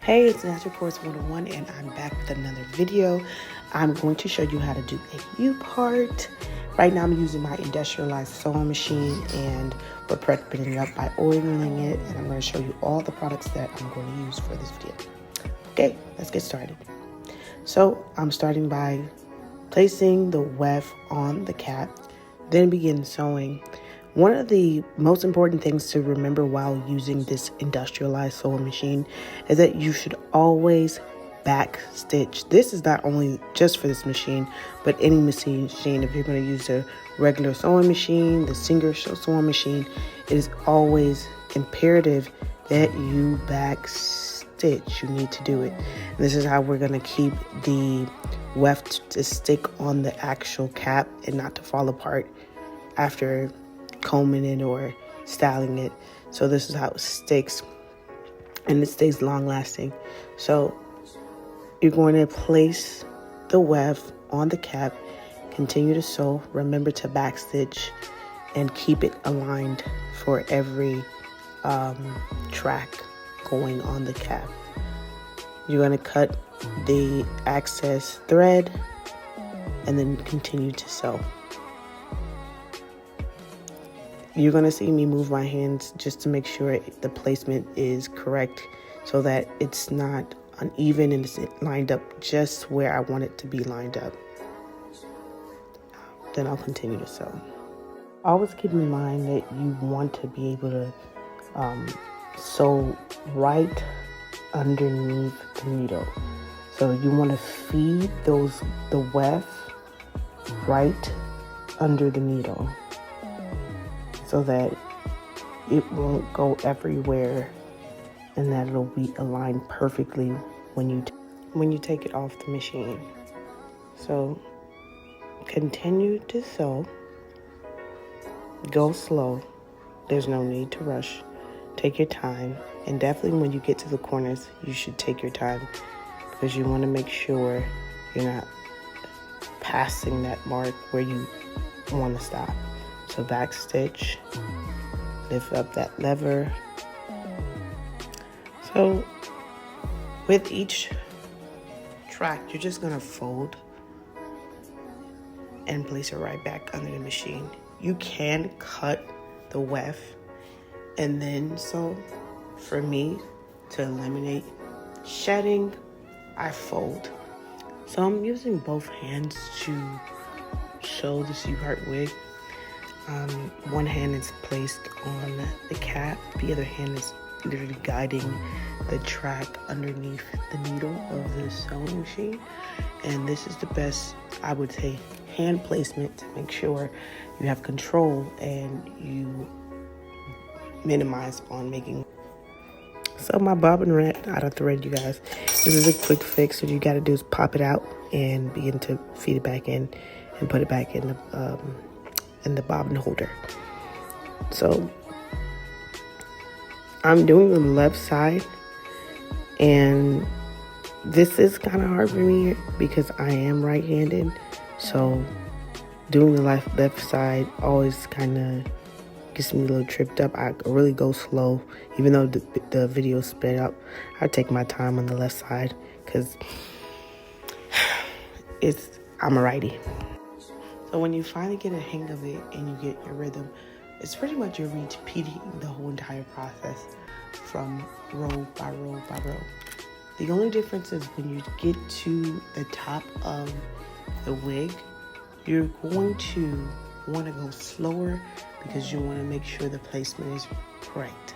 Hey, it's Natural Course 101 and I'm back with another video. I'm going to show you how to do a U-part. Right now I'm using my industrialized sewing machine and we're prepping it up by oiling it, and I'm going to show you all the products that I'm going to use for this video. Okay, let's get started. So I'm starting by placing the weft on the cap, then begin sewing. One of the most important things to remember while using this industrialized sewing machine is that you should always back stitch. This is not only just for this machine, but any machine. If you're going to use a regular sewing machine, the Singer sewing machine, it is always imperative that you back stitch. You need to do it. And this is how we're going to keep the weft to stick on the actual cap and not to fall apart after combing it or styling it. So this is how it sticks, and it stays long lasting. So you're going to place the weft on the cap, continue to sew, remember to backstitch and keep it aligned for every track going on the cap. You're going to cut the excess thread and then continue to sew. You're going to see me move my hands just to make sure the placement is correct so that it's not uneven and it's lined up just where I want it to be lined up. Then I'll continue to sew. Always keep in mind that you want to be able to sew right underneath the needle. So you want to feed the weft right under the needle, so that it won't go everywhere and that it'll be aligned perfectly when you take it off the machine. So continue to sew. Go slow. There's no need to rush. Take your time, and definitely when you get to the corners, you should take your time because you want to make sure you're not passing that mark where you want to stop. So back stitch, lift up that lever. So with each track, you're just gonna fold and place it right back under the machine. You can cut the weft and then sew. For me, to eliminate shedding, I fold. So I'm using both hands to show this U-part wig. One hand is placed on the cap, the other hand is literally guiding the track underneath the needle of the sewing machine. And this is the best, I would say, hand placement to make sure you have control and you minimize on making. So my bobbin ran out of thread, you guys. This is a quick fix. What you gotta do is pop it out and begin to feed it back in and put it back in the bobbin holder. So I'm doing the left side, and this is kind of hard for me because I am right-handed. So doing the left side always kind of gets me a little tripped up. I really go slow, even though the video sped up. I take my time on the left side because I'm a righty. So when you finally get a hang of it and you get your rhythm, it's pretty much you're repeating the whole entire process from row by row by row. The only difference is when you get to the top of the wig, you're going to want to go slower because you want to make sure the placement is correct.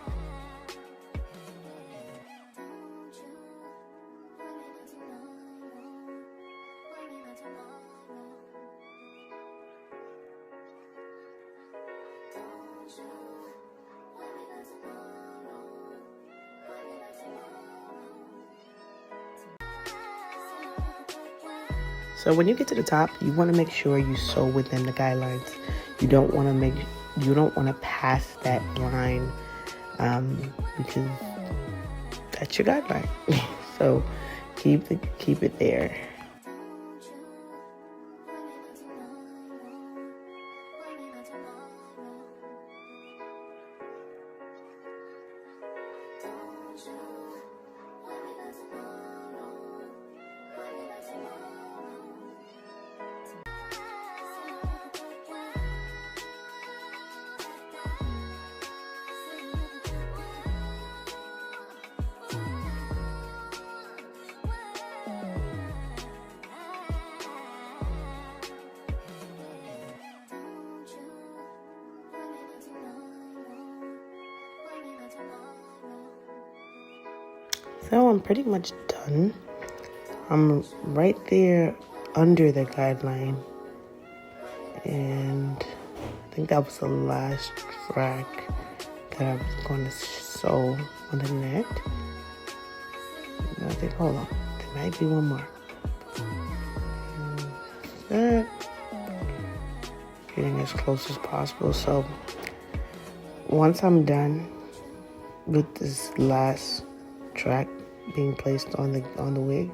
So when you get to the top, you want to make sure you sew within the guidelines. You don't want to pass that line because that's your guideline. So keep it there. So I'm pretty much done. I'm right there under the guideline. And I think that was the last track that I was going to sew on the neck. I think, hold on, there might be one more. And that. Getting as close as possible. So once I'm done with this last track being placed on the wig,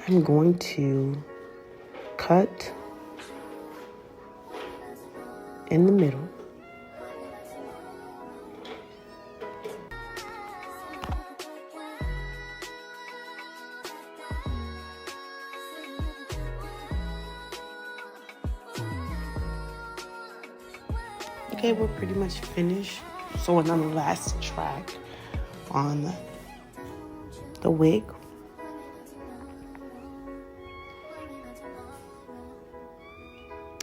I'm going to cut in the middle. Okay, we're pretty much finished. So on the last track on the wig.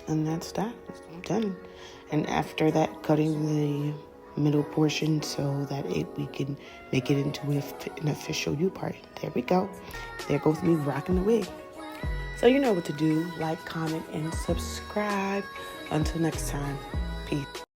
And that's that. It's done. And after that, cutting the middle portion so that we can make it into an official U part. There we go. There goes me rocking the wig. So you know what to do. Like, comment, and subscribe. Until next time. Peace.